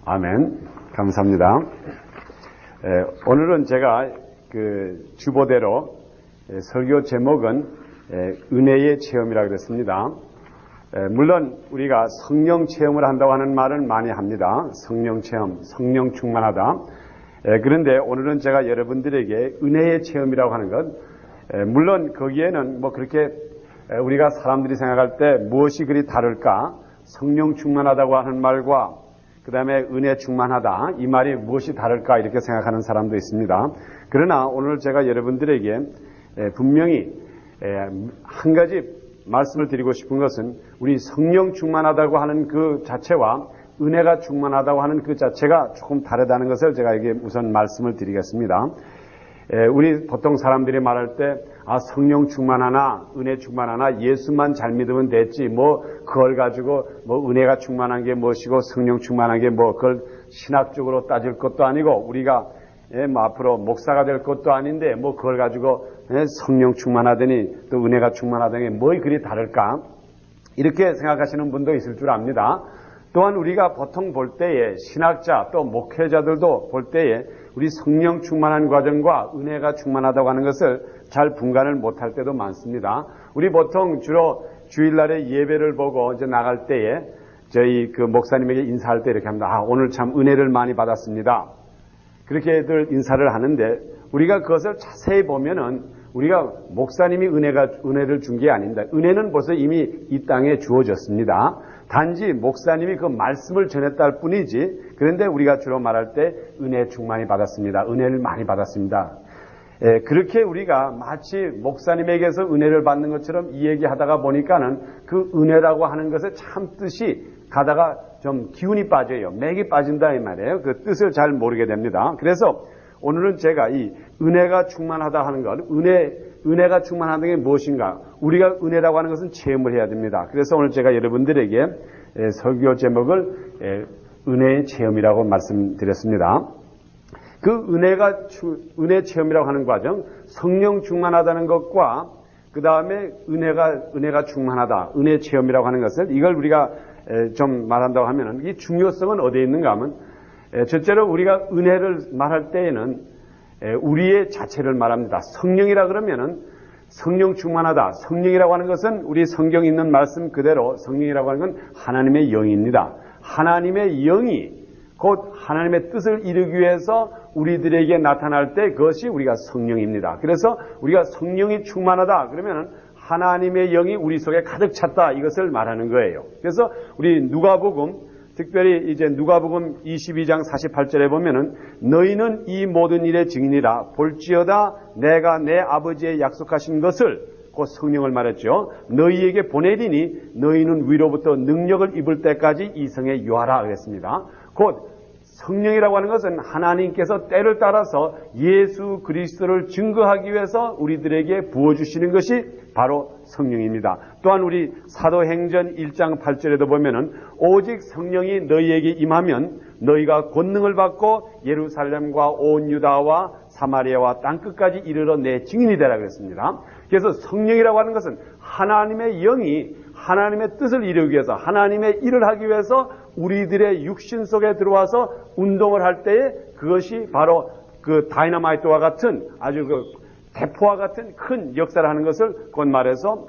아멘. 감사합니다. 오늘은 제가 주보대로 설교 제목은 은혜의 체험이라고 그랬습니다. 물론 우리가 성령 체험을 한다고 하는 말을 많이 합니다. 성령 체험, 성령 충만하다. 그런데 오늘은 제가 여러분들에게 은혜의 체험이라고 하는 것, 물론 거기에는 뭐 그렇게 우리가 사람들이 생각할 때 무엇이 그리 다를까? 성령 충만하다고 하는 말과 그 다음에 은혜 충만하다, 이 말이 무엇이 다를까 이렇게 생각하는 사람도 있습니다. 그러나 오늘 제가 여러분들에게 분명히 한 가지 말씀을 드리고 싶은 것은 우리 성령 충만하다고 하는 그 자체와 은혜가 충만하다고 하는 그 자체가 조금 다르다는 것을 제가 이게 우선 말씀을 드리겠습니다. 우리 보통 사람들이 말할 때 성령 충만하나 은혜 충만하나 예수만 잘 믿으면 됐지 뭐 그걸 가지고 뭐 은혜가 충만한 게 무엇이고 성령 충만한 게 뭐 그걸 신학적으로 따질 것도 아니고 우리가 뭐 앞으로 목사가 될 것도 아닌데 뭐 그걸 가지고 성령 충만하더니 또 은혜가 충만하더니 뭐 그리 다를까 이렇게 생각하시는 분도 있을 줄 압니다. 또한 우리가 보통 볼 때에 신학자 또 목회자들도 볼 때에 우리 성령 충만한 과정과 은혜가 충만하다고 하는 것을 잘 분간을 못할 때도 많습니다. 우리 보통 주로 주일날에 예배를 보고 이제 나갈 때에 저희 그 목사님에게 인사할 때 이렇게 합니다. 오늘 참 은혜를 많이 받았습니다. 그렇게들 인사를 하는데 우리가 그것을 자세히 보면은 우리가 목사님이 은혜를 준 게 아닙니다. 은혜는 벌써 이미 이 땅에 주어졌습니다. 단지 목사님이 그 말씀을 전했다 할 뿐이지. 그런데 우리가 주로 말할 때 은혜 충만히 받았습니다. 은혜를 많이 받았습니다. 그렇게 우리가 마치 목사님에게서 은혜를 받는 것처럼 이 얘기하다가 보니까는 그 은혜라고 하는 것의 참 뜻이 가다가 좀 기운이 빠져요. 맥이 빠진다 이 말이에요. 그 뜻을 잘 모르게 됩니다. 그래서 오늘은 제가 이 은혜가 충만하다 하는 것, 은혜가 충만하다는 게 무엇인가? 우리가 은혜라고 하는 것은 체험을 해야 됩니다. 그래서 오늘 제가 여러분들에게 설교 제목을 은혜의 체험이라고 말씀드렸습니다. 그 은혜 체험이라고 하는 과정, 성령 충만하다는 것과 그 다음에 은혜가 충만하다, 은혜 체험이라고 하는 것을 이걸 우리가 좀 말한다고 하면은 이 중요성은 어디에 있는가 하면 첫째로 우리가 은혜를 말할 때에는 우리의 자체를 말합니다. 성령이라 그러면은 성령 충만하다. 성령이라고 하는 것은 우리 성경에 있는 말씀 그대로 성령이라고 하는 건 하나님의 영입니다. 하나님의 영이 곧 하나님의 뜻을 이루기 위해서 우리들에게 나타날 때 그것이 우리가 성령입니다. 그래서 우리가 성령이 충만하다 그러면은 하나님의 영이 우리 속에 가득 찼다 이것을 말하는 거예요. 그래서 우리 누가복음 특별히 이제 누가복음 22장 48절에 보면은 너희는 이 모든 일의 증인이라 볼지어다 내가 내 아버지의 약속하신 것을 곧 성령을 말했죠. 너희에게 보내리니 너희는 위로부터 능력을 입을 때까지 이 성에 유하라 그랬습니다. 곧 성령이라고 하는 것은 하나님께서 때를 따라서 예수 그리스도를 증거하기 위해서 우리들에게 부어주시는 것이 바로 성령입니다. 또한 우리 사도행전 1장 8절에도 보면은 오직 성령이 너희에게 임하면 너희가 권능을 받고 예루살렘과 온 유다와 사마리아와 땅끝까지 이르러 내 증인이 되라 그랬습니다. 그래서 성령이라고 하는 것은 하나님의 영이 하나님의 뜻을 이루기 위해서 하나님의 일을 하기 위해서 우리들의 육신 속에 들어와서 운동을 할 때에 그것이 바로 그 다이너마이트와 같은 아주 그 대포와 같은 큰 역사를 하는 것을 곧 말해서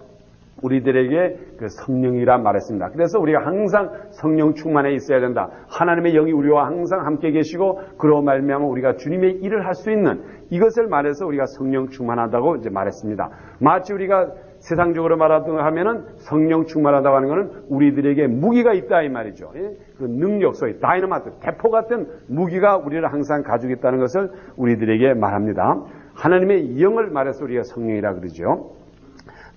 우리들에게 그 성령이라 말했습니다. 그래서 우리가 항상 성령 충만해 있어야 된다. 하나님의 영이 우리와 항상 함께 계시고 그로 말미암아 우리가 주님의 일을 할 수 있는 이것을 말해서 우리가 성령 충만하다고 이제 말했습니다. 마치 우리가 세상적으로 말하면은 성령 충만하다고 하는 것은 우리들에게 무기가 있다 이 말이죠. 그 능력, 소위 다이너마이트, 대포 같은 무기가 우리를 항상 가지고 있다는 것을 우리들에게 말합니다. 하나님의 영을 말해서 우리가 성령이라 그러죠.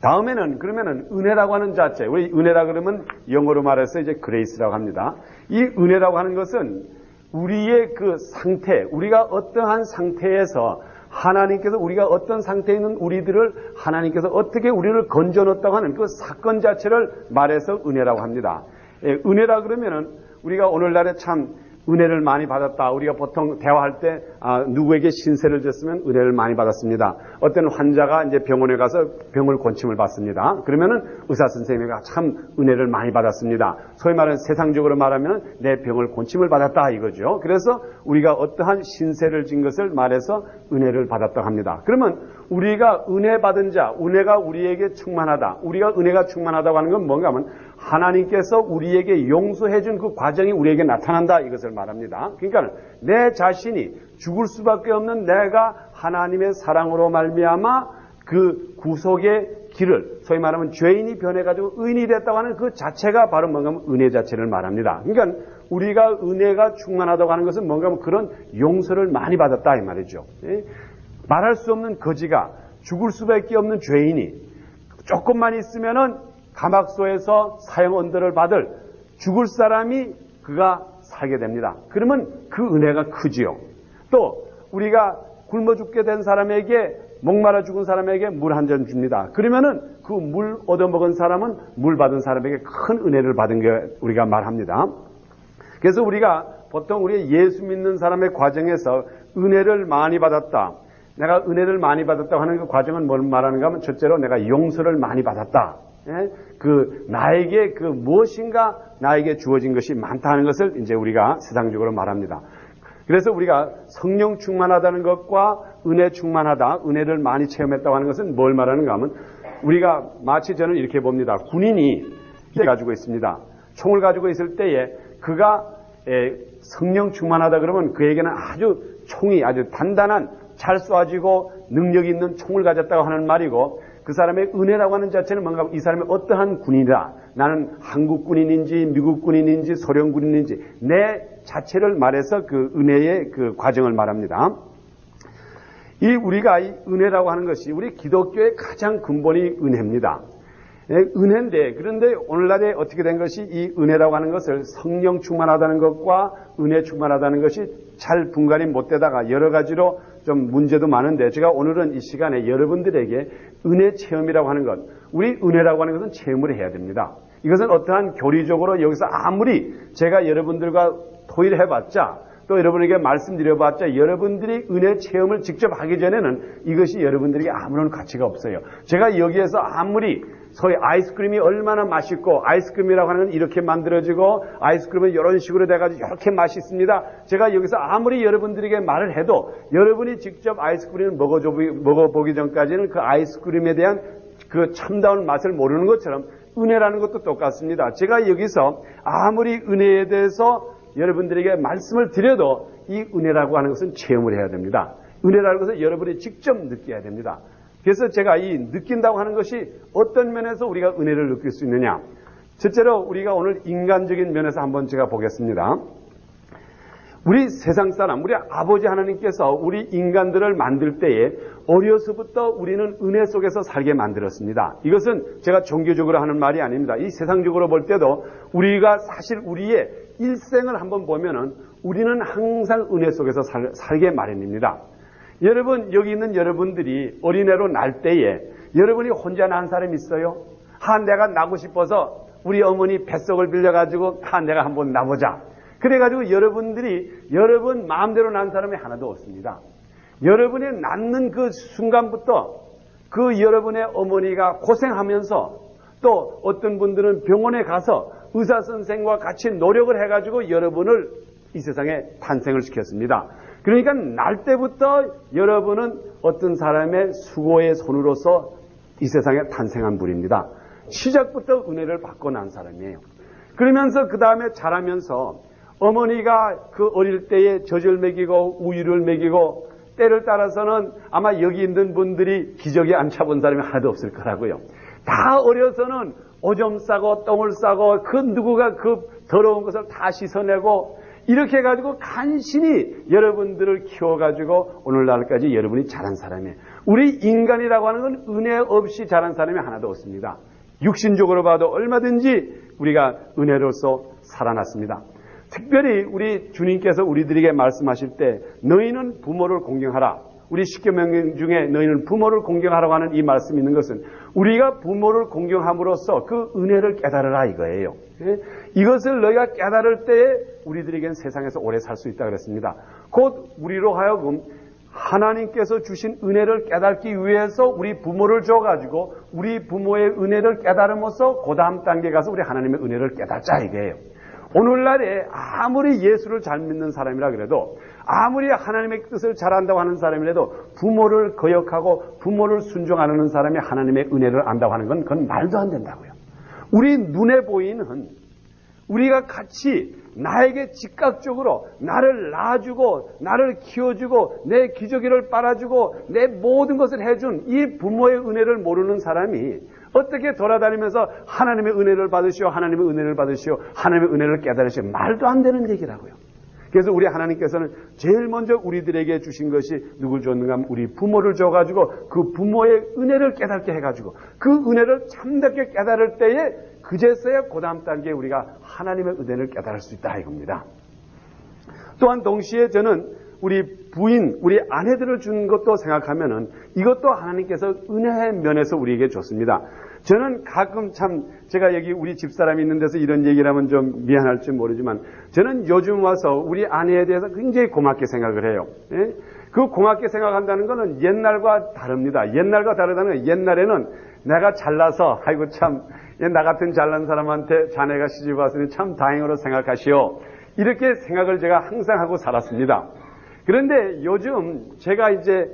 다음에는 그러면은 은혜라고 하는 자체, 우리 은혜라 그러면 영어로 말해서 이제 그레이스라고 합니다. 이 은혜라고 하는 것은 우리의 그 상태, 우리가 어떠한 상태에서 하나님께서 우리가 어떤 상태에 있는 우리들을 하나님께서 어떻게 우리를 건져 넣었다고 하는 그 사건 자체를 말해서 은혜라고 합니다. 은혜라 그러면은 우리가 오늘날에 참 은혜를 많이 받았다. 우리가 보통 대화할 때 누구에게 신세를 졌으면 은혜를 많이 받았습니다. 어떤 환자가 이제 병원에 가서 병을 고침을 받습니다. 그러면은 의사 선생님이 참 은혜를 많이 받았습니다. 소위 말하는 세상적으로 말하면 내 병을 고침을 받았다 이거죠. 그래서 우리가 어떠한 신세를 진 것을 말해서 은혜를 받았다고 합니다. 그러면 우리가 은혜 받은 자, 은혜가 우리에게 충만하다. 우리가 은혜가 충만하다고 하는 건 뭔가 하면 하나님께서 우리에게 용서해 준 그 과정이 우리에게 나타난다 이것을 말합니다. 그러니까 내 자신이 죽을 수밖에 없는 내가 하나님의 사랑으로 말미암아 그 구속의 길을 소위 말하면 죄인이 변해가지고 의인이 됐다고 하는 그 자체가 바로 뭔가 하면 은혜 자체를 말합니다. 그러니까 우리가 은혜가 충만하다고 하는 것은 뭔가 하면 그런 용서를 많이 받았다 이 말이죠. 말할 수 없는 거지가 죽을 수밖에 없는 죄인이 조금만 있으면은 감옥소에서 사형 언도를 받을 죽을 사람이 그가 살게 됩니다. 그러면 그 은혜가 크지요. 또 우리가 굶어 죽게 된 사람에게 목마라 죽은 사람에게 물 한 잔 줍니다. 그러면은 그 물 얻어먹은 사람은 물 받은 사람에게 큰 은혜를 받은 게 우리가 말합니다. 그래서 우리가 보통 우리 예수 믿는 사람의 과정에서 은혜를 많이 받았다. 내가 은혜를 많이 받았다고 하는 그 과정은 뭘 말하는가 하면 첫째로 내가 용서를 많이 받았다. 나에게 그 무엇인가 나에게 주어진 것이 많다는 것을 이제 우리가 세상적으로 말합니다. 그래서 우리가 성령 충만하다는 것과 은혜 충만하다, 은혜를 많이 체험했다고 하는 것은 뭘 말하는가 하면 우리가 마치 저는 이렇게 봅니다. 군인이 가지고 있습니다. 총을 가지고 있을 때에 그가 성령 충만하다 그러면 그에게는 총이 아주 단단한 잘 쏘아지고 능력 있는 총을 가졌다고 하는 말이고 그 사람의 은혜라고 하는 자체는 뭔가 이 사람이 어떠한 군인이다. 나는 한국 군인인지 미국 군인인지 소련 군인인지 내 자체를 말해서 그 은혜의 그 과정을 말합니다. 우리가 이 은혜라고 하는 것이 우리 기독교의 가장 근본이 은혜입니다. 은혜인데 그런데 오늘날에 어떻게 된 것이 이 은혜라고 하는 것을 성령 충만하다는 것과 은혜 충만하다는 것이 잘 분간이 못 되다가 여러 가지로 좀 문제도 많은데 제가 오늘은 이 시간에 여러분들에게 은혜 체험이라고 하는 것, 우리 은혜라고 하는 것은 체험을 해야 됩니다. 이것은 어떠한 교리적으로 여기서 아무리 제가 여러분들과 토의를 해봤자 또 여러분에게 말씀드려봤자 여러분들이 은혜 체험을 직접 하기 전에는 이것이 여러분들에게 아무런 가치가 없어요. 제가 여기에서 아무리 소위 아이스크림이 얼마나 맛있고 아이스크림이라고 하는 건 이렇게 만들어지고 아이스크림은 이런 식으로 돼가지고 이렇게 맛있습니다. 제가 여기서 아무리 여러분들에게 말을 해도 여러분이 직접 아이스크림을 먹어보기 전까지는 그 아이스크림에 대한 그 참다운 맛을 모르는 것처럼 은혜라는 것도 똑같습니다. 제가 여기서 아무리 은혜에 대해서 여러분들에게 말씀을 드려도 이 은혜라고 하는 것은 체험을 해야 됩니다. 은혜라는 것은 여러분이 직접 느껴야 됩니다. 그래서 제가 이 느낀다고 하는 것이 어떤 면에서 우리가 은혜를 느낄 수 있느냐. 첫째로 우리가 오늘 인간적인 면에서 한번 제가 보겠습니다. 우리 세상 사람, 우리 아버지 하나님께서 우리 인간들을 만들 때에 어려서부터 우리는 은혜 속에서 살게 만들었습니다. 이것은 제가 종교적으로 하는 말이 아닙니다. 이 세상적으로 볼 때도 우리가 사실 우리의 일생을 한번 보면은 우리는 항상 은혜 속에서 살게 마련입니다. 여러분, 여기 있는 여러분들이 어린애로 날 때에 여러분이 혼자 난 사람이 있어요? 내가 나고 싶어서 우리 어머니 뱃속을 빌려가지고 내가 한번 나보자. 그래가지고 여러분 마음대로 난 사람이 하나도 없습니다. 여러분이 낳는 그 순간부터 그 여러분의 어머니가 고생하면서 또 어떤 분들은 병원에 가서 의사 선생과 같이 노력을 해가지고 여러분을 이 세상에 탄생을 시켰습니다. 그러니까 날 때부터 여러분은 어떤 사람의 수고의 손으로서 이 세상에 탄생한 분입니다. 시작부터 은혜를 받고 난 사람이에요. 그러면서 그 다음에 자라면서 어머니가 그 어릴 때에 젖을 먹이고 우유를 먹이고 때를 따라서는 아마 여기 있는 분들이 기저귀 안 차본 사람이 하나도 없을 거라고요. 다 어려서는 오줌 싸고 똥을 싸고 그 누구가 그 더러운 것을 다 씻어내고 이렇게 해가지고 간신히 여러분들을 키워가지고 오늘날까지 여러분이 자란 사람이에요. 우리 인간이라고 하는 건 은혜 없이 자란 사람이 하나도 없습니다. 육신적으로 봐도 얼마든지 우리가 은혜로서 살아났습니다. 특별히 우리 주님께서 우리들에게 말씀하실 때 너희는 부모를 공경하라. 우리 10개 명령 중에 너희는 부모를 공경하라고 하는 이 말씀이 있는 것은 우리가 부모를 공경함으로써 그 은혜를 깨달으라 이거예요. 이것을 너희가 깨달을 때에 우리들에겐 세상에서 오래 살 수 있다 그랬습니다. 곧 우리로 하여금 하나님께서 주신 은혜를 깨닫기 위해서 우리 부모를 줘가지고 우리 부모의 은혜를 깨달음으로써 그 다음 단계에 가서 우리 하나님의 은혜를 깨닫자 이게요. 오늘날에 아무리 예수를 잘 믿는 사람이라 그래도 아무리 하나님의 뜻을 잘한다고 하는 사람이라도 부모를 거역하고 부모를 순종하는 사람이 하나님의 은혜를 안다고 하는 건 그건 말도 안 된다고요. 우리 눈에 보이는 우리가 같이 나에게 즉각적으로 나를 낳아주고 나를 키워주고 내 기저귀를 빨아주고 내 모든 것을 해준 이 부모의 은혜를 모르는 사람이 어떻게 돌아다니면서 하나님의 은혜를 받으시오 하나님의 은혜를 받으시오 하나님의 은혜를 깨달으시오 말도 안 되는 얘기라고요. 그래서 우리 하나님께서는 제일 먼저 우리들에게 주신 것이 누굴 줬는가 하면 우리 부모를 줘가지고 그 부모의 은혜를 깨닫게 해가지고 그 은혜를 참답게 깨달을 때에 그제서야 그 다음 단계에 우리가 하나님의 은혜를 깨달을 수 있다 이겁니다. 또한 동시에 저는 우리 부인, 우리 아내들을 준 것도 생각하면은 이것도 하나님께서 은혜의 면에서 우리에게 줬습니다. 저는 가끔 참 제가 여기 우리 집사람이 있는 데서 이런 얘기를 하면 좀 미안할지 모르지만 저는 요즘 와서 우리 아내에 대해서 굉장히 고맙게 생각을 해요. 예? 그 고맙게 생각한다는 것은 옛날과 다릅니다. 옛날과 다르다는 건 옛날에는 내가 잘나서 아이고 참 나 같은 잘난 사람한테 자네가 시집 왔으니 참 다행으로 생각하시오. 이렇게 생각을 제가 항상 하고 살았습니다. 그런데 요즘 제가 이제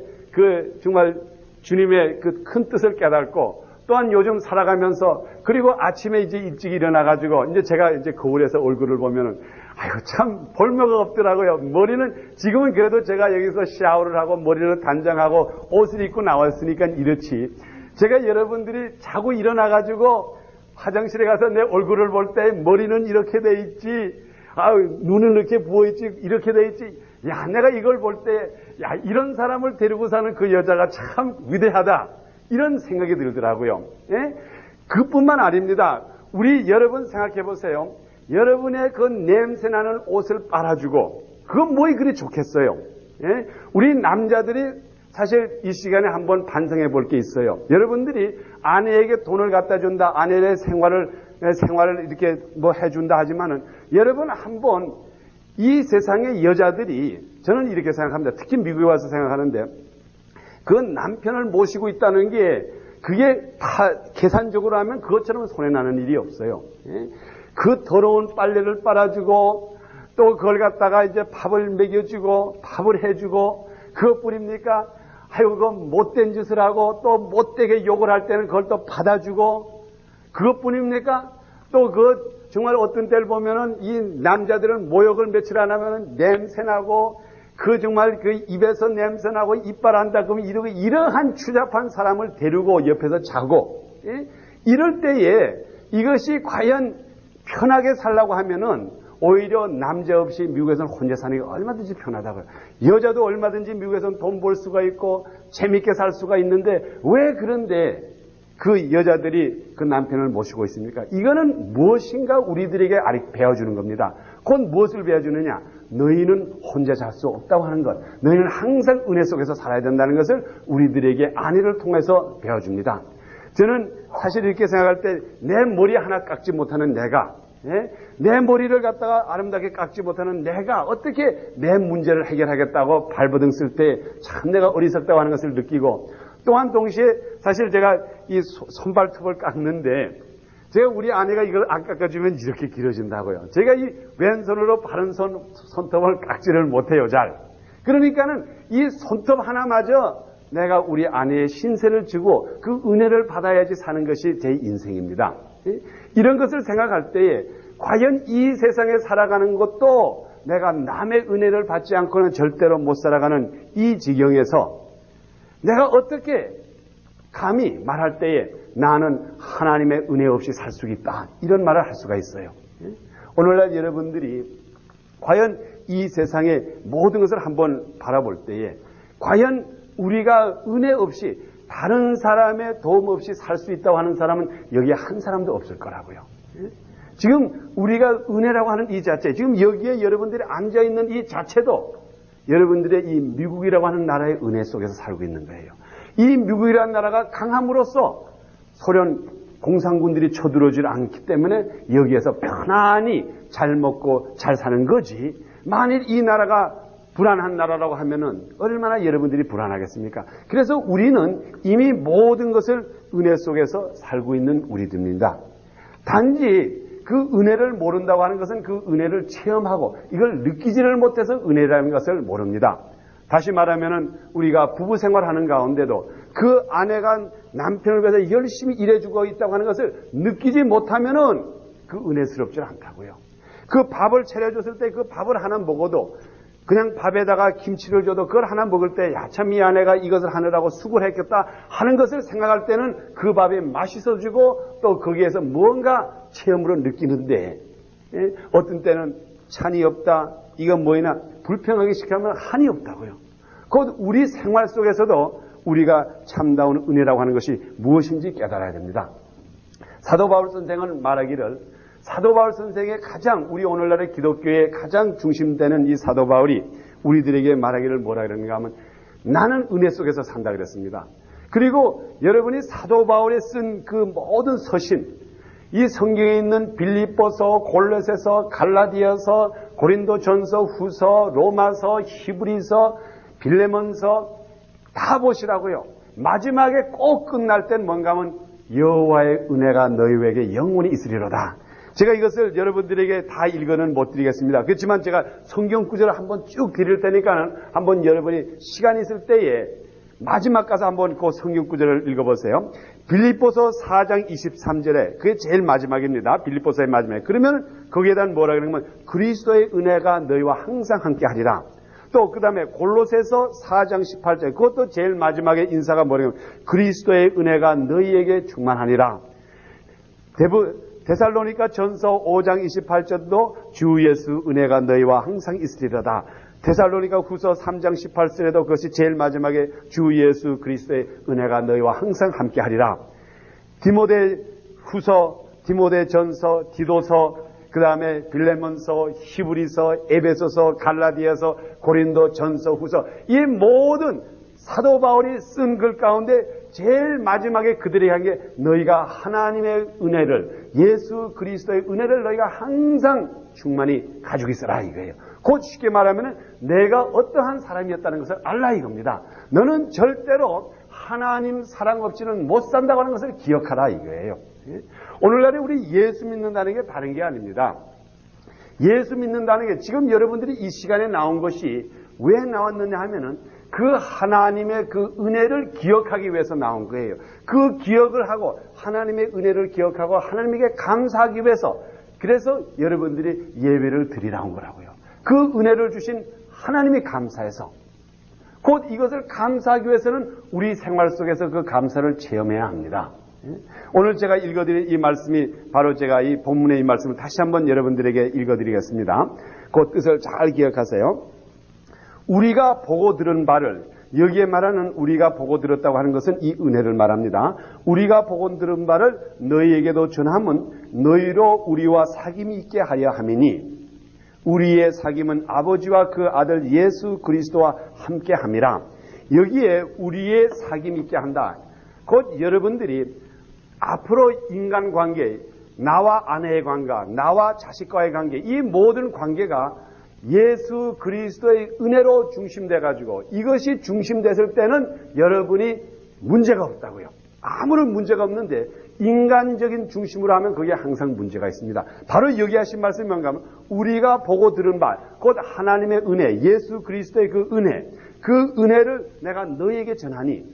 정말 주님의 그 큰 뜻을 깨닫고 또한 요즘 살아가면서 그리고 아침에 이제 일찍 일어나가지고 이제 제가 이제 거울에서 얼굴을 보면은 아이고 참 볼모가 없더라고요. 머리는 지금은 그래도 제가 여기서 샤워를 하고 머리를 단장하고 옷을 입고 나왔으니까 이렇지. 제가 여러분들이 자고 일어나가지고 화장실에 가서 내 얼굴을 볼 때 머리는 이렇게 돼 있지. 눈은 이렇게 부어있지. 이렇게 돼 있지. 야, 내가 이걸 볼 때, 야, 이런 사람을 데리고 사는 그 여자가 참 위대하다. 이런 생각이 들더라고요. 예? 그뿐만 아닙니다. 우리 여러분 생각해 보세요. 여러분의 그 냄새나는 옷을 빨아주고, 그건 뭐이 그리 좋겠어요. 예? 우리 남자들이 사실 이 시간에 한번 반성해 볼 게 있어요. 여러분들이 아내에게 돈을 갖다 준다, 아내의 생활을 이렇게 뭐 해준다 하지만은, 여러분 한번 이 세상의 여자들이 저는 이렇게 생각합니다. 특히 미국에 와서 생각하는데 그 남편을 모시고 있다는 게 그게 다 계산적으로 하면 그것처럼 손해나는 일이 없어요. 그 더러운 빨래를 빨아주고 또 그걸 갖다가 이제 밥을 먹여주고 밥을 해주고 그것뿐입니까? 아이고 그 못된 짓을 하고 또 못되게 욕을 할 때는 그걸 또 받아주고 그것뿐입니까? 또 정말 어떤 때를 보면은 이 남자들은 모욕을 며칠 안 하면은 냄새나고 정말 그 입에서 냄새나고 이빨 한다 그러면 이러한 추잡한 사람을 데리고 옆에서 자고 예? 이럴 때에 이것이 과연 편하게 살라고 하면은 오히려 남자 없이 미국에서는 혼자 사는 게 얼마든지 편하다고요. 여자도 얼마든지 미국에서는 돈 벌 수가 있고 재밌게 살 수가 있는데 왜 그런데 그 여자들이 그 남편을 모시고 있습니까? 이거는 무엇인가 우리들에게 배워주는 겁니다. 곧 무엇을 배워주느냐? 너희는 혼자 살 수 없다고 하는 것. 너희는 항상 은혜 속에서 살아야 된다는 것을 우리들에게 아내를 통해서 배워줍니다. 저는 사실 이렇게 생각할 때 내 머리 하나 깎지 못하는 내가 내 머리를 갖다가 아름답게 깎지 못하는 내가 어떻게 내 문제를 해결하겠다고 발버둥 쓸 때 참 내가 어리석다고 하는 것을 느끼고 또한 동시에 사실 제가 이 손발톱을 깎는데 제가 우리 아내가 이걸 안 깎아주면 이렇게 길어진다고요. 제가 이 왼손으로 바른 손톱을 깎지를 못해요, 잘. 그러니까는 이 손톱 하나마저 내가 우리 아내의 신세를 지고 그 은혜를 받아야지 사는 것이 제 인생입니다. 이런 것을 생각할 때에 과연 이 세상에 살아가는 것도 내가 남의 은혜를 받지 않고는 절대로 못 살아가는 이 지경에서 내가 어떻게 감히 말할 때에 나는 하나님의 은혜 없이 살 수 있다. 이런 말을 할 수가 있어요. 오늘날 여러분들이 과연 이 세상의 모든 것을 한번 바라볼 때에 과연 우리가 은혜 없이 다른 사람의 도움 없이 살 수 있다고 하는 사람은 여기에 한 사람도 없을 거라고요. 지금 우리가 은혜라고 하는 이 자체, 지금 여기에 여러분들이 앉아있는 이 자체도 여러분들의 이 미국이라고 하는 나라의 은혜 속에서 살고 있는 거예요. 이 미국이라는 나라가 강함으로써 소련 공산군들이 쳐들어오질 않기 때문에 여기에서 편안히 잘 먹고 잘 사는 거지. 만일 이 나라가 불안한 나라라고 하면은 얼마나 여러분들이 불안하겠습니까? 그래서 우리는 이미 모든 것을 은혜 속에서 살고 있는 우리들입니다. 단지 그 은혜를 모른다고 하는 것은 그 은혜를 체험하고 이걸 느끼지를 못해서 은혜라는 것을 모릅니다. 다시 말하면은 우리가 부부 생활하는 가운데도 그 아내가 남편을 위해서 열심히 일해주고 있다고 하는 것을 느끼지 못하면은 그 은혜스럽지 않다고요. 그 밥을 차려줬을 때 그 밥을 하나 먹어도 그냥 밥에다가 김치를 줘도 그걸 하나 먹을 때 야, 참 이 아내가 이것을 하느라고 수고를 했겠다 하는 것을 생각할 때는 그 밥이 맛있어지고 또 거기에서 뭔가 체험으로 느끼는데 어떤 때는 찬이 없다 이건 뭐이나 불평하기 시작하면 한이 없다고요. 곧 우리 생활 속에서도 우리가 참다운 은혜라고 하는 것이 무엇인지 깨달아야 됩니다. 사도 바울 선생은 말하기를 사도 바울 선생의 가장 우리 오늘날의 기독교의 가장 중심되는 이 사도 바울이 우리들에게 말하기를 뭐라 그러는가 하면 나는 은혜 속에서 산다 그랬습니다. 그리고 여러분이 사도 바울이 쓴 그 모든 서신 이 성경에 있는 빌립보서, 골로새서, 갈라디아서, 고린도전서, 후서, 로마서, 히브리서, 빌레몬서 다 보시라고요. 마지막에 꼭 끝날 땐 뭔가 하면 여호와의 은혜가 너희에게 영원히 있으리로다. 제가 이것을 여러분들에게 다 읽어는 못 드리겠습니다. 그렇지만 제가 성경 구절을 한번 쭉 드릴 테니까 한번 여러분이 시간 있을 때에 마지막 가서 한번 그 성경 구절을 읽어보세요. 빌립보서 4장 23절에 그게 제일 마지막입니다. 빌립보서의 마지막에. 그러면 거기에 대한 뭐라 그러냐면 그리스도의 은혜가 너희와 항상 함께 하리라. 또 그 다음에 골로새서 4장 18절 그것도 제일 마지막에 인사가 뭐냐면 그리스도의 은혜가 너희에게 충만하니라. 데살로니가 전서 5장 28절도 주 예수 은혜가 너희와 항상 있으리로다. 데살로니가 후서 3장 18절에도 그것이 제일 마지막에 주 예수 그리스도의 은혜가 너희와 항상 함께하리라. 디모데 후서, 디모데 전서, 디도서, 그 다음에 빌레몬서, 히브리서, 에베소서, 갈라디아서, 고린도 전서, 후서 이 모든 사도 바울이 쓴 글 가운데 제일 마지막에 그들이 한 게 너희가 하나님의 은혜를 예수 그리스도의 은혜를 너희가 항상 충만히 가지고 있어라 이거예요. 곧 쉽게 말하면 내가 어떠한 사람이었다는 것을 알라 이겁니다. 너는 절대로 하나님 사랑 없이는 못 산다고 하는 것을 기억하라 이거예요. 오늘날에 우리 예수 믿는다는 게 다른 게 아닙니다. 예수 믿는다는 게 지금 여러분들이 이 시간에 나온 것이 왜 나왔느냐 하면은 그 하나님의 그 은혜를 기억하기 위해서 나온 거예요. 그 기억을 하고 하나님의 은혜를 기억하고 하나님에게 감사하기 위해서 그래서 여러분들이 예배를 드리라는 거라고요. 그 은혜를 주신 하나님이 감사해서 곧 이것을 감사하기 위해서는 우리 생활 속에서 그 감사를 체험해야 합니다. 오늘 제가 읽어드릴 이 말씀이 바로 제가 이 본문의 이 말씀을 다시 한번 여러분들에게 읽어드리겠습니다. 그 뜻을 잘 기억하세요. 우리가 보고 들은 바를 여기에 말하는 우리가 보고 들었다고 하는 것은 이 은혜를 말합니다. 우리가 보고 들은 바를 너희에게도 전함은 너희로 우리와 사귐이 있게 하려 함이니 우리의 사귐은 아버지와 그 아들 예수 그리스도와 함께 함이라. 여기에 우리의 사귐이 있게 한다. 곧 여러분들이 앞으로 인간관계, 나와 아내의 관계, 나와 자식과의 관계 이 모든 관계가 예수 그리스도의 은혜로 중심돼 가지고 이것이 중심됐을 때는 여러분이 문제가 없다고요. 아무런 문제가 없는데 인간적인 중심으로 하면 거기에 항상 문제가 있습니다. 바로 여기 하신 말씀이 뭔가 하면 우리가 보고 들은 바 곧 하나님의 은혜, 예수 그리스도의 그 은혜를 내가 너희에게 전하니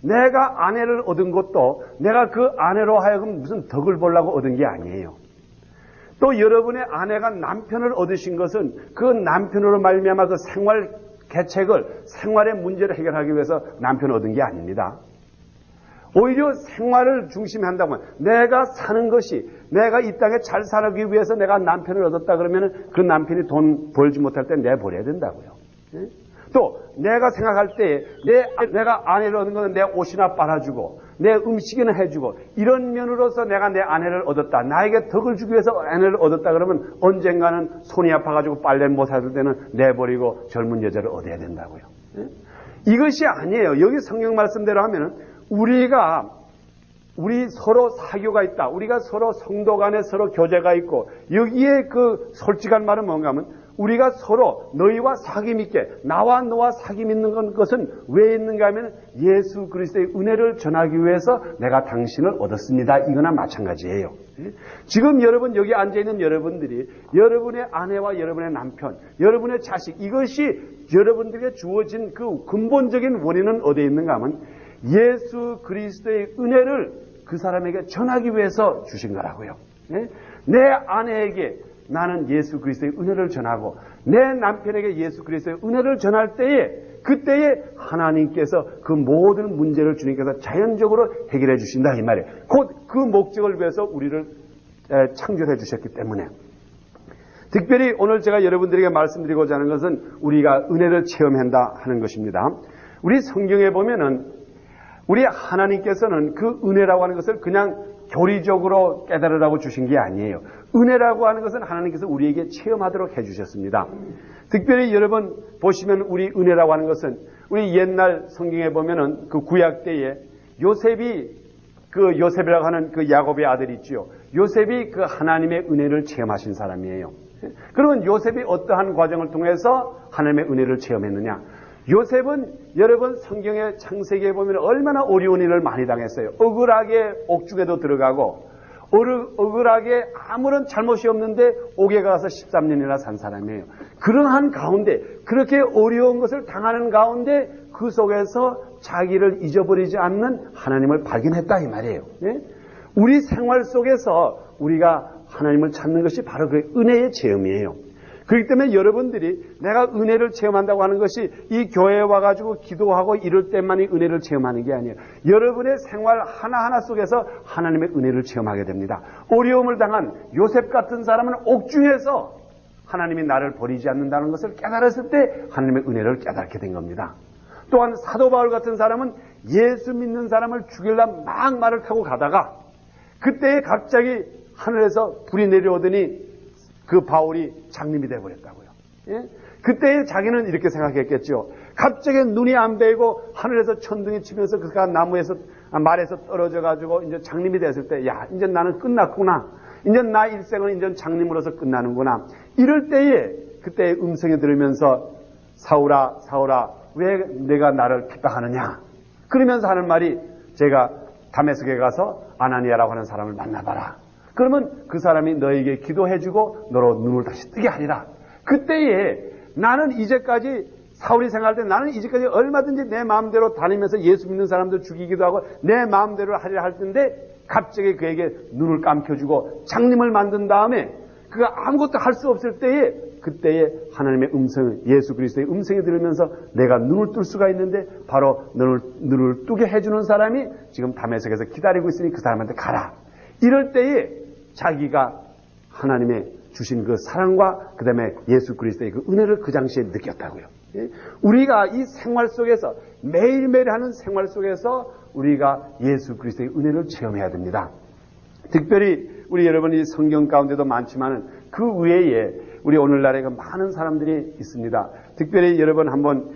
내가 아내를 얻은 것도 내가 그 아내로 하여금 무슨 덕을 보려고 얻은 게 아니에요. 또 여러분의 아내가 남편을 얻으신 것은 그 남편으로 말미암아 그 생활 계책을 생활의 문제를 해결하기 위해서 남편을 얻은 게 아닙니다. 오히려 생활을 중심에 한다면 내가 사는 것이 내가 이 땅에 잘 살기 위해서 내가 남편을 얻었다 그러면 그 남편이 돈 벌지 못할 때 내버려야 된다고요. 또 내가 생각할 때 내가 아내를 얻은 것은 내 옷이나 빨아주고 내 음식이나 해주고 이런 면으로서 내가 내 아내를 얻었다. 나에게 덕을 주기 위해서 아내를 얻었다 그러면 언젠가는 손이 아파가지고 빨래 못 사줄 때는 내버리고 젊은 여자를 얻어야 된다고요. 이것이 아니에요. 여기 성경 말씀대로 하면은 우리 서로 사교가 있다. 우리가 서로 성도 간에 서로 교제가 있고 여기에 그 솔직한 말은 뭔가 하면 우리가 서로 너희와 사귐 있게 나와 너와 사귐 있는 것은 왜 있는가 하면 예수 그리스도의 은혜를 전하기 위해서 내가 당신을 얻었습니다. 이거나 마찬가지예요. 지금 여러분 여기 앉아있는 여러분들이 여러분의 아내와 여러분의 남편, 여러분의 자식 이것이 여러분들에게 주어진 그 근본적인 원인은 어디에 있는가 하면 예수 그리스도의 은혜를 그 사람에게 전하기 위해서 주신 거라고요. 내 아내에게 나는 예수 그리스도의 은혜를 전하고 내 남편에게 예수 그리스도의 은혜를 전할 때에 그때에 하나님께서 그 모든 문제를 주님께서 자연적으로 해결해 주신다 이 말이에요. 곧 그 목적을 위해서 우리를 창조해 주셨기 때문에 특별히 오늘 제가 여러분들에게 말씀드리고자 하는 것은 우리가 은혜를 체험한다 하는 것입니다. 우리 성경에 보면은 우리 하나님께서는 그 은혜라고 하는 것을 그냥 교리적으로 깨달으라고 주신 게 아니에요. 은혜라고 하는 것은 하나님께서 우리에게 체험하도록 해주셨습니다. 특별히 여러분 보시면 우리 은혜라고 하는 것은 우리 옛날 성경에 보면은 그 구약 때에 요셉이라고 하는 그 야곱의 아들이 있죠. 요셉이 그 하나님의 은혜를 체험하신 사람이에요. 그러면 요셉이 어떠한 과정을 통해서 하나님의 은혜를 체험했느냐? 요셉은 여러분 성경의 창세기에 보면 얼마나 어려운 일을 많이 당했어요. 억울하게 옥중에도 들어가고 억울하게 아무런 잘못이 없는데 옥에 가서 13년이나 산 사람이에요. 그러한 가운데 그렇게 어려운 것을 당하는 가운데 그 속에서 자기를 잊어버리지 않는 하나님을 발견했다 이 말이에요. 우리 생활 속에서 우리가 하나님을 찾는 것이 바로 그 은혜의 체험이에요. 그렇기 때문에 여러분들이 내가 은혜를 체험한다고 하는 것이 이 교회에 와가지고 기도하고 이럴 때만이 은혜를 체험하는 게 아니에요. 여러분의 생활 하나하나 속에서 하나님의 은혜를 체험하게 됩니다. 어려움을 당한 요셉 같은 사람은 옥중에서 하나님이 나를 버리지 않는다는 것을 깨달았을 때 하나님의 은혜를 깨닫게 된 겁니다. 또한 사도 바울 같은 사람은 예수 믿는 사람을 죽이려고 막 말을 타고 가다가 그때에 갑자기 하늘에서 불이 내려오더니 그 바울이 장님이 되어버렸다고요. 그때 자기는 이렇게 생각했겠죠. 갑자기 눈이 안 베이고 하늘에서 천둥이 치면서 그가 말에서 떨어져가지고 이제 장님이 됐을 때, 야, 이제 나는 끝났구나. 이제 나 일생은 이제 장님으로서 끝나는구나. 이럴 때에 그때 음성이 들으면서 사울아, 사울아, 왜 내가 나를 핍박하느냐? 그러면서 하는 말이 제가 다메섹에 가서 아나니아라고 하는 사람을 만나봐라. 그러면 그 사람이 너에게 기도해주고 너로 눈을 다시 뜨게 하리라. 그때에 나는 이제까지 사울이 생각할 때 나는 이제까지 얼마든지 내 마음대로 다니면서 예수 믿는 사람들 죽이기도 하고 내 마음대로 하리라 할 텐데 갑자기 그에게 눈을 감켜주고 장님을 만든 다음에 그가 아무것도 할 수 없을 때에 그때에 하나님의 음성, 예수 그리스도의 음성이 들으면서 내가 눈을 뜰 수가 있는데 바로 눈을 뜨게 해주는 사람이 지금 다메섹에서 기다리고 있으니 그 사람한테 가라. 이럴 때에 자기가 하나님의 주신 그 사랑과 그 다음에 예수 그리스도의 그 은혜를 그 당시에 느꼈다고요. 우리가 이 생활 속에서 매일매일 하는 생활 속에서 우리가 예수 그리스도의 은혜를 체험해야 됩니다. 특별히 우리 여러분이 성경 가운데도 많지만 그 외에 우리 오늘날에 그 많은 사람들이 있습니다. 특별히 여러분 한번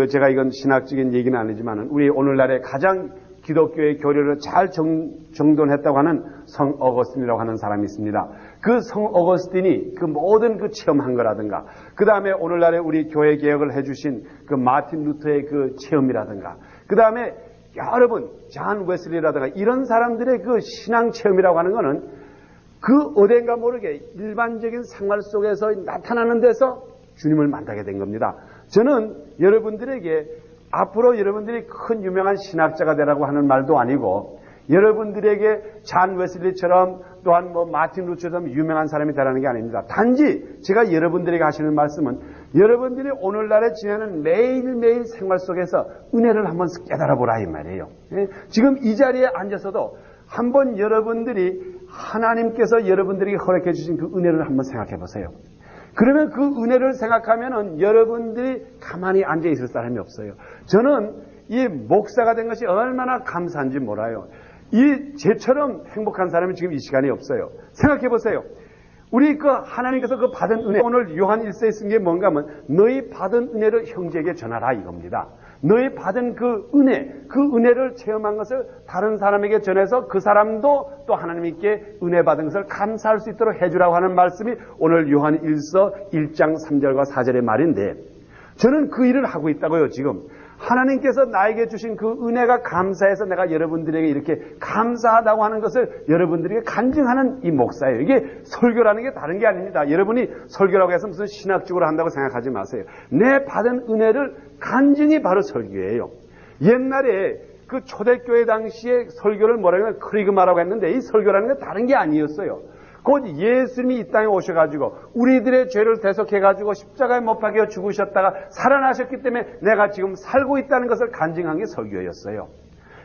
제가 이건 신학적인 얘기는 아니지만 우리 오늘날에 가장 기독교의 교리를 잘 정돈했다고 하는 성 어거스틴이라고 하는 사람이 있습니다. 그 성 어거스틴이 그 모든 그 체험한 거라든가, 그 다음에 오늘날에 우리 교회 개혁을 해주신 그 마틴 루터의 그 체험이라든가, 그 다음에 여러분 잔 웨슬리라든가 이런 사람들의 그 신앙 체험이라고 하는 거는 그 어딘가 모르게 일반적인 생활 속에서 나타나는 데서 주님을 만나게 된 겁니다. 저는 여러분들에게 앞으로 여러분들이 큰 유명한 신학자가 되라고 하는 말도 아니고 여러분들에게 잔 웨슬리처럼 또한 마틴 루터처럼 유명한 사람이 되라는 게 아닙니다. 단지 제가 여러분들에게 하시는 말씀은 여러분들이 오늘날에 지내는 매일매일 생활 속에서 은혜를 한번 깨달아 보라 이 말이에요. 지금 이 자리에 앉아서도 한번 여러분들이 하나님께서 여러분들에게 허락해 주신 그 은혜를 한번 생각해 보세요. 그러면 그 은혜를 생각하면은 여러분들이 가만히 앉아 있을 사람이 없어요. 저는 이 목사가 된 것이 얼마나 감사한지 몰라요. 이 제처럼 행복한 사람이 지금 이 시간에 없어요. 생각해 보세요. 우리 그 하나님께서 그 받은 은혜, 오늘 요한 1서에 쓴 게 뭔가 하면 너희 받은 은혜를 형제에게 전하라 이겁니다. 너희 받은 그 은혜를 체험한 것을 다른 사람에게 전해서 그 사람도 또 하나님께 은혜 받은 것을 감사할 수 있도록 해주라고 하는 말씀이 오늘 요한 1서 1장 3절과 4절의 말인데, 저는 그 일을 하고 있다고요. 지금 하나님께서 나에게 주신 그 은혜가 감사해서 내가 여러분들에게 이렇게 감사하다고 하는 것을 여러분들에게 간증하는 이 목사예요. 이게 설교라는 게 다른 게 아닙니다. 여러분이 설교라고 해서 무슨 신학적으로 한다고 생각하지 마세요. 내 받은 은혜를 간증이 바로 설교예요. 옛날에 그 초대교회 당시에 설교를 뭐라고 하면 크리그마라고 했는데, 이 설교라는 게 다른 게 아니었어요. 곧 예수님이 이 땅에 오셔가지고 우리들의 죄를 대속해가지고 십자가에 못 박혀 죽으셨다가 살아나셨기 때문에 내가 지금 살고 있다는 것을 간증한 게 설교였어요.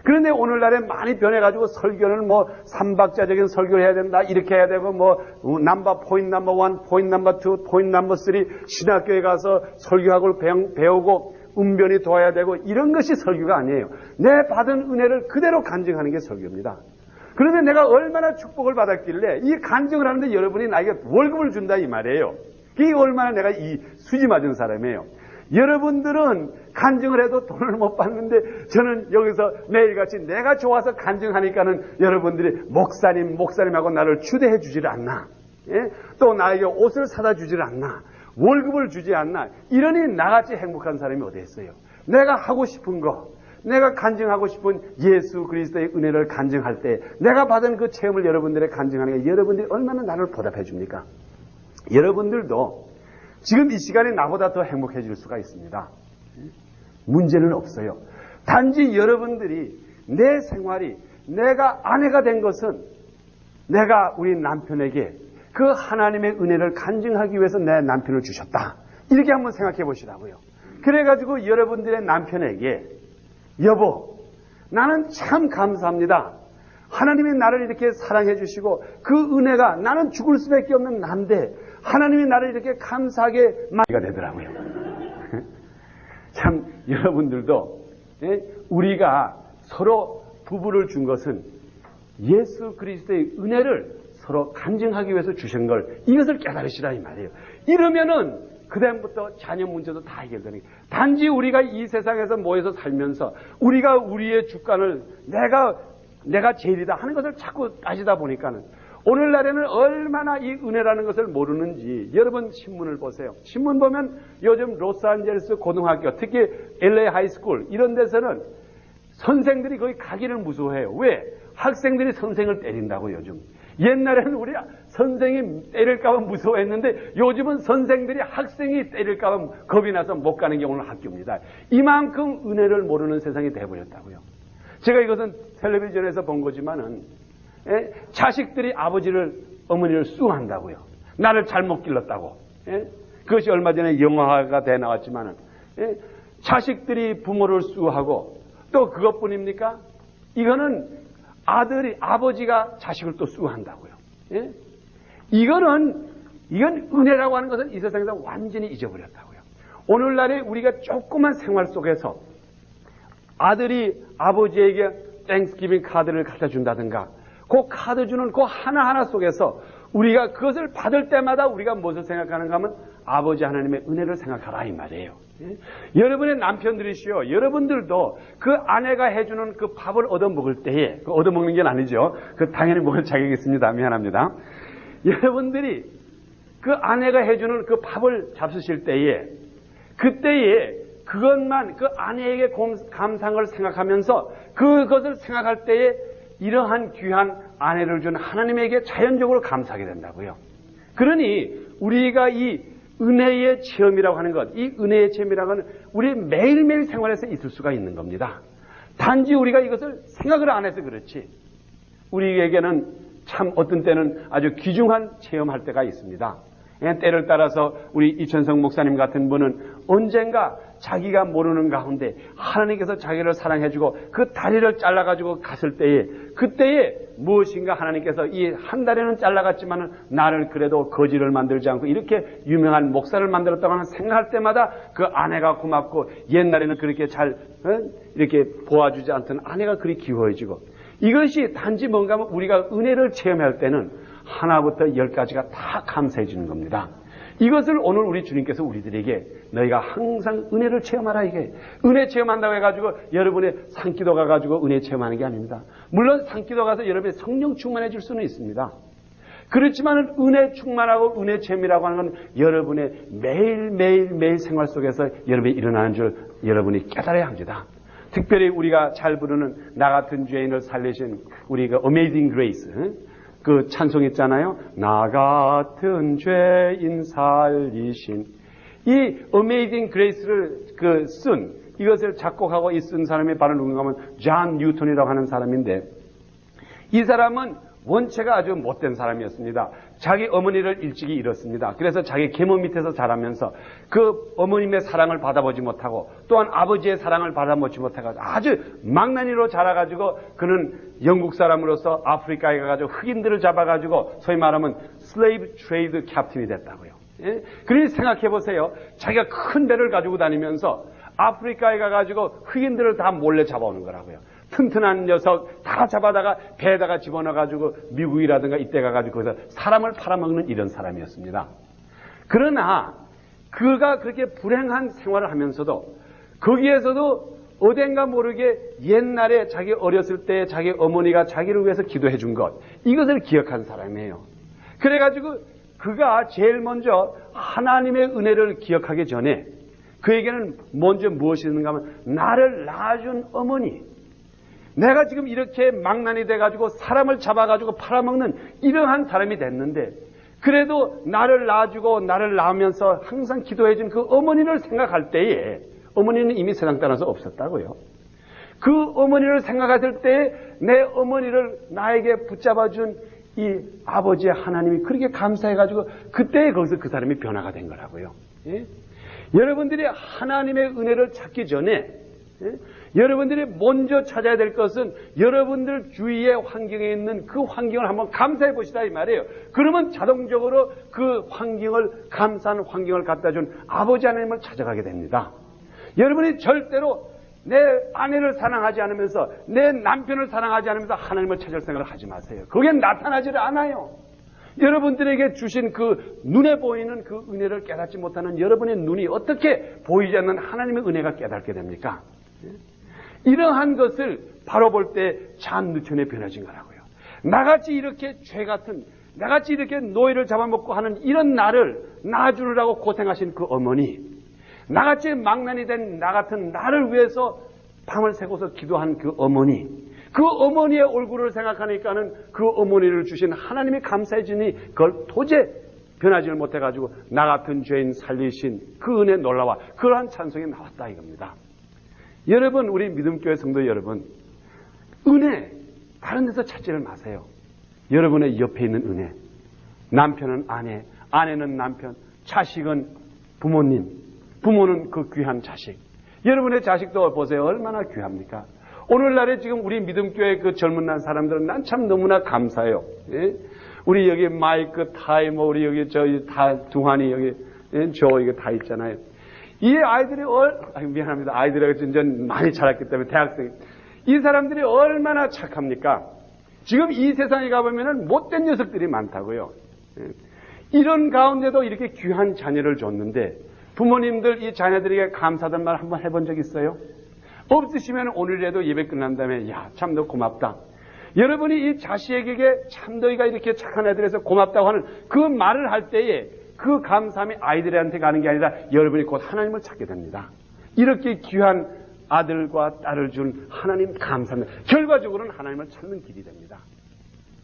그런데 오늘날에 많이 변해가지고 설교는 뭐 삼박자적인 설교를 해야 된다, 이렇게 해야 되고, 뭐 포인트 넘버 1, 포인트 넘버 2, 포인트 넘버 3 신학교에 가서 설교학을 배우고 운변이 도와야 되고, 이런 것이 설교가 아니에요. 내 받은 은혜를 그대로 간증하는 게 설교입니다. 그런데 내가 얼마나 축복을 받았길래 이 간증을 하는데 여러분이 나에게 월급을 준다 이 말이에요. 이게 얼마나 내가 이 수지 맞은 사람이에요. 여러분들은 간증을 해도 돈을 못 받는데, 저는 여기서 매일같이 내가 좋아서 간증하니까는 여러분들이 목사님하고 나를 추대해 주질 않나, 예? 또 나에게 옷을 사다 주질 않나, 월급을 주지 않나, 이러니 나같이 행복한 사람이 어디 있어요. 내가 하고 싶은 거, 내가 간증하고 싶은 예수 그리스도의 은혜를 간증할 때 내가 받은 그 체험을 여러분들의 간증하는 게 여러분들이 얼마나 나를 보답해 줍니까? 여러분들도 지금 이 시간에 나보다 더 행복해질 수가 있습니다. 문제는 없어요. 단지 여러분들이 내 생활이, 내가 아내가 된 것은 내가 우리 남편에게 그 하나님의 은혜를 간증하기 위해서 내 남편을 주셨다, 이렇게 한번 생각해 보시라고요. 그래가지고 여러분들의 남편에게, 여보, 나는 참 감사합니다. 하나님이 나를 이렇게 사랑해 주시고 그 은혜가, 나는 죽을 수밖에 없는 남인데 하나님이 나를 이렇게 감사하게 많이가 되더라고요. 참 여러분들도, 우리가 서로 부부를 준 것은 예수 그리스도의 은혜를 서로 간증하기 위해서 주신 걸, 이것을 깨달으시라 이 말이에요. 이러면은 그다음부터 자녀 문제도 다 해결되는 거예요. 단지 우리가 이 세상에서 모여서 살면서 우리가 우리의 주관을 내가 제일이다 하는 것을 자꾸 따지다 보니까는 오늘날에는 얼마나 이 은혜라는 것을 모르는지. 여러분 신문을 보세요. 신문 보면 요즘 로스앤젤레스 고등학교, 특히 LA 하이스쿨 이런 데서는 선생들이 거의 가기를 무서워해요. 왜? 학생들이 선생을 때린다고. 요즘. 옛날에는 우리 선생이 때릴까 봐 무서워했는데 요즘은 선생들이 학생이 때릴까 봐 겁이 나서 못 가는 게 오늘 학교입니다. 이만큼 은혜를 모르는 세상이 돼버렸다고요. 제가 이것은 텔레비전에서 본 거지만은, 자식들이 어머니를 수한다고요. 나를 잘못 길렀다고. 그것이 얼마 전에 영화가 돼 나왔지만은, 자식들이 부모를 수하고, 또 그것뿐입니까? 이거는 아버지가 자식을 또 수한다고요. 이건 은혜라고 하는 것은 이 세상에서 완전히 잊어버렸다고요. 오늘날에 우리가 조그만 생활 속에서 아들이 아버지에게 땡스기빙 카드를 갖다 준다든가, 그 카드 주는 그 하나하나 속에서 우리가 그것을 받을 때마다 우리가 무엇을 생각하는가 하면 아버지 하나님의 은혜를 생각하라 이 말이에요. 여러분의 남편들이시요, 여러분들도 그 아내가 해주는 그 밥을 얻어먹을 때에, 그 얻어먹는 게 아니죠. 그 당연히 먹을 자격이 있습니다. 미안합니다. 여러분들이 그 아내가 해주는 그 밥을 잡수실 때에, 그때에 그것만, 그 아내에게 감사를 생각하면서 그것을 생각할 때에 이러한 귀한 아내를 준 하나님에게 자연적으로 감사하게 된다고요. 그러니 우리가 이 은혜의 체험이라고 하는 것, 이 은혜의 체험이라고 하는 우리 매일매일 생활에서 있을 수가 있는 겁니다. 단지 우리가 이것을 생각을 안 해서 그렇지, 우리에게는 참 어떤 때는 아주 귀중한 체험할 때가 있습니다. 때를 따라서 우리 이천성 목사님 같은 분은 언젠가 자기가 모르는 가운데 하나님께서 자기를 사랑해주고 그 다리를 잘라가지고 갔을 때에 그때에 무엇인가 하나님께서 이 한 다리는 잘라갔지만 나를 그래도 거지를 만들지 않고 이렇게 유명한 목사를 만들었다고 하는 생각할 때마다 그 아내가 고맙고 옛날에는 그렇게 잘 이렇게 보아주지 않던 아내가 그리 기워지고 이것이 단지 뭔가 하면 우리가 은혜를 체험할 때는 하나부터 10까지가 다 감사해지는 겁니다. 이것을 오늘 우리 주님께서 우리들에게 너희가 항상 은혜를 체험하라 이게 은혜 체험한다고 해가지고 여러분의 산기도 가가지고 은혜 체험하는 게 아닙니다. 물론 산기도 가서 여러분의 성령 충만해질 수는 있습니다. 그렇지만 은혜 충만하고 은혜 체험이라고 하는 건 여러분의 매일 생활 속에서 여러분이 일어나는 줄 여러분이 깨달아야 합니다. 특별히 우리가 잘 부르는 나 같은 죄인을 살리신 우리 그 Amazing Grace 그 찬송 있잖아요. 나 같은 죄인 살리신 이 Amazing Grace를 쓴 이것을 작곡하고 쓴 사람이 바로 누군가 하면 존 뉴턴이라고 하는 사람인데 이 사람은 원체가 아주 못된 사람이었습니다. 자기 어머니를 일찍이 잃었습니다. 그래서 자기 계모 밑에서 자라면서 그 어머님의 사랑을 받아보지 못하고 또한 아버지의 사랑을 받아보지 못해가지고 아주 망나니로 자라가지고 그는 영국 사람으로서 아프리카에 가가지고 흑인들을 잡아가지고 소위 말하면 slave trade captain이 됐다고요. 예? 그러니 생각해보세요. 자기가 큰 배를 가지고 다니면서 아프리카에 가가지고 흑인들을 다 몰래 잡아오는 거라고요. 튼튼한 녀석 다 잡아다가 배에다가 집어넣어가지고 미국이라든가 이때 가가지고 거기서 사람을 팔아먹는 이런 사람이었습니다. 그러나 그가 그렇게 불행한 생활을 하면서도 거기에서도 어딘가 모르게 옛날에 자기 어렸을 때 자기 어머니가 자기를 위해서 기도해 준 것 이것을 기억한 사람이에요. 그래가지고 그가 제일 먼저 하나님의 은혜를 기억하기 전에 그에게는 먼저 무엇이 있는가 하면 나를 낳아준 어머니 내가 지금 이렇게 망난이 돼가지고 사람을 잡아가지고 팔아먹는 이러한 사람이 됐는데 그래도 나를 낳아주고 나를 낳으면서 항상 기도해준 그 어머니를 생각할 때에 어머니는 이미 세상 떠나서 없었다고요. 그 어머니를 생각했을 때에 내 어머니를 나에게 붙잡아준 이 아버지 하나님이 그렇게 감사해가지고 그때 거기서 그 사람이 변화가 된 거라고요. 예? 여러분들이 하나님의 은혜를 찾기 전에 여러분들이 먼저 찾아야 될 것은 여러분들 주위의 환경에 있는 그 환경을 한번 감사해 보시다 이 말이에요. 그러면 자동적으로 그 환경을 감사하는 환경을 갖다 준 아버지 하나님을 찾아가게 됩니다. 여러분이 절대로 내 아내를 사랑하지 않으면서 내 남편을 사랑하지 않으면서 하나님을 찾을 생각을 하지 마세요. 그게 나타나지를 않아요. 여러분들에게 주신 그 눈에 보이는 그 은혜를 깨닫지 못하는 여러분의 눈이 어떻게 보이지 않는 하나님의 은혜가 깨닫게 됩니까? 이러한 것을 바로 볼 때 잔 누천에 변해진 거라고요. 나같이 이렇게 죄 같은 나같이 이렇게 노예를 잡아먹고 하는 이런 나를 낳아주느라고 고생하신 그 어머니 나같이 망난이 된 나 같은 나를 위해서 밤을 새고서 기도한 그 어머니 그 어머니의 얼굴을 생각하니까는 그 어머니를 주신 하나님이 감사해지니 그걸 도저히 변하지를 못해가지고 나 같은 죄인 살리신 그 은혜 놀라와 그러한 찬송이 나왔다 이겁니다. 여러분 우리 믿음교회 성도 여러분 은혜 다른 데서 찾지를 마세요. 여러분의 옆에 있는 은혜 남편은 아내 아내는 남편 자식은 부모님 부모는 그 귀한 자식 여러분의 자식도 보세요. 얼마나 귀합니까? 오늘날에 지금 우리 믿음교회 그 젊은 날 사람들은 난 참 너무나 감사해요. 예? 우리 여기 마이크 타이머 우리 여기 저희 다 두한이 여기 예? 저 이거 다 있잖아요. 이 아이들이 미안합니다. 아이들하고 전 많이 자랐기 때문에 대학생 이 사람들이 얼마나 착합니까? 지금 이 세상에 가보면은 못된 녀석들이 많다고요. 예? 이런 가운데도 이렇게 귀한 자녀를 줬는데 부모님들 이 자녀들에게 감사하던 말 한번 해본 적 있어요? 없으시면 오늘이라도 예배 끝난 다음에 야, 참 너 고맙다. 여러분이 이 자식에게 참 너희가 이렇게 착한 애들에서 고맙다고 하는 그 말을 할 때에 그 감사함이 아이들한테 가는 게 아니라 여러분이 곧 하나님을 찾게 됩니다. 이렇게 귀한 아들과 딸을 준 하나님 감사합니다. 결과적으로는 하나님을 찾는 길이 됩니다.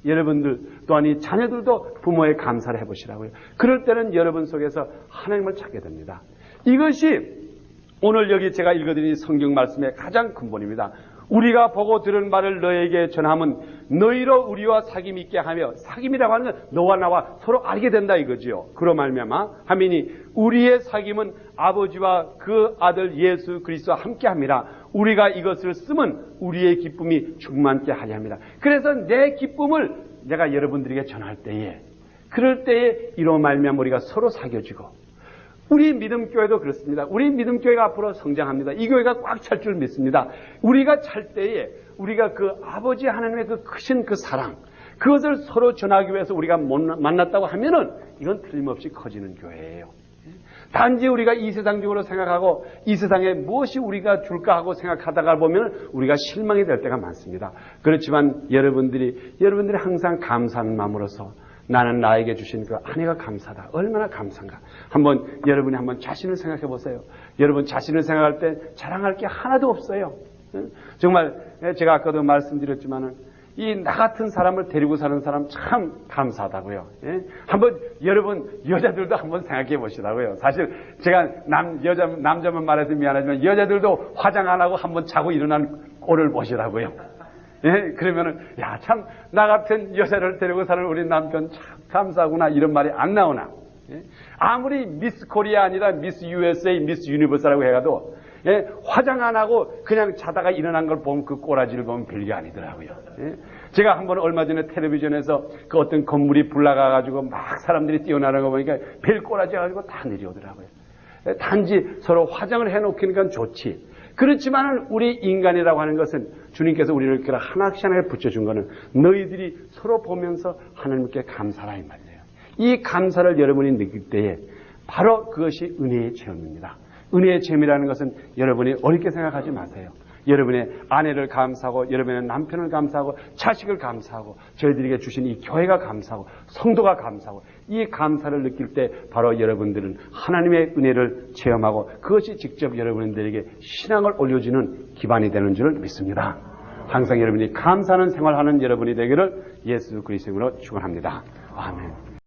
여러분들 또한 이 자녀들도 부모의 감사를 해보시라고요. 그럴 때는 여러분 속에서 하나님을 찾게 됩니다. 이것이 오늘 여기 제가 읽어드린 성경 말씀의 가장 근본입니다. 우리가 보고 들은 말을 너에게 전함은 너희로 우리와 사귐 있게 하며, 사귐이라고 하는 건 너와 나와 서로 알게 된다 이거지요. 그로 말미암아 하미니 우리의 사귐은 아버지와 그 아들 예수 그리스도와 함께함이라. 우리가 이것을 쓰면 우리의 기쁨이 충만케 하려 합니다. 그래서 내 기쁨을 내가 여러분들에게 전할 때에, 그럴 때에 이로 말미암아 우리가 서로 사귀어지고, 우리 믿음교회도 그렇습니다. 우리 믿음교회가 앞으로 성장합니다. 이 교회가 꽉 찰 줄 믿습니다. 우리가 찰 때에 우리가 그 아버지 하나님의 그 크신 그 사랑, 그것을 서로 전하기 위해서 우리가 만났다고 하면은 이건 틀림없이 커지는 교회예요. 단지 우리가 이 세상적으로 생각하고 이 세상에 무엇이 우리가 줄까 하고 생각하다가 보면 우리가 실망이 될 때가 많습니다. 그렇지만 여러분들이 항상 감사한 마음으로서 나는 나에게 주신 그 아내가 감사하다. 얼마나 감사한가. 여러분이 한번 자신을 생각해 보세요. 여러분 자신을 생각할 때 자랑할 게 하나도 없어요. 정말 제가 아까도 말씀드렸지만은 이 나 같은 사람을 데리고 사는 사람 참 감사하다고요. 여러분 여자들도 한번 생각해 보시라고요. 사실 제가 남자만 말해서 미안하지만 여자들도 화장 안 하고 한번 자고 일어난 꼴을 보시라고요. 그러면은 참 나 같은 여자를 데리고 사는 우리 남편 참 감사하구나 이런 말이 안 나오나. 아무리 미스 코리아 아니라 미스 USA, 미스 유니버스라고 해가도 화장 안 하고 그냥 자다가 일어난 걸 보면 그 꼬라지를 보면 별게 아니더라고요. 제가 한번 얼마 전에 텔레비전에서 그 어떤 건물이 불나가가지고 막 사람들이 뛰어나는 거 보니까 별 꼬라지 가지고 다 내려오더라고요. 단지 서로 화장을 해놓기니까 좋지. 그렇지만 우리 인간이라고 하는 것은 주님께서 우리를 하나씩 하나씩 붙여준 것은 너희들이 서로 보면서 하나님께 감사라 이 말이에요. 이 감사를 여러분이 느낄 때에 바로 그것이 은혜의 체험입니다. 은혜의 체험이라는 것은 여러분이 어렵게 생각하지 마세요. 여러분의 아내를 감사하고 여러분의 남편을 감사하고 자식을 감사하고 저희들에게 주신 이 교회가 감사하고 성도가 감사하고 이 감사를 느낄 때 바로 여러분들은 하나님의 은혜를 체험하고 그것이 직접 여러분들에게 신앙을 올려주는 기반이 되는 줄 믿습니다. 항상 여러분이 감사하는 생활하는 여러분이 되기를 예수 그리스도로 축원합니다. 아멘.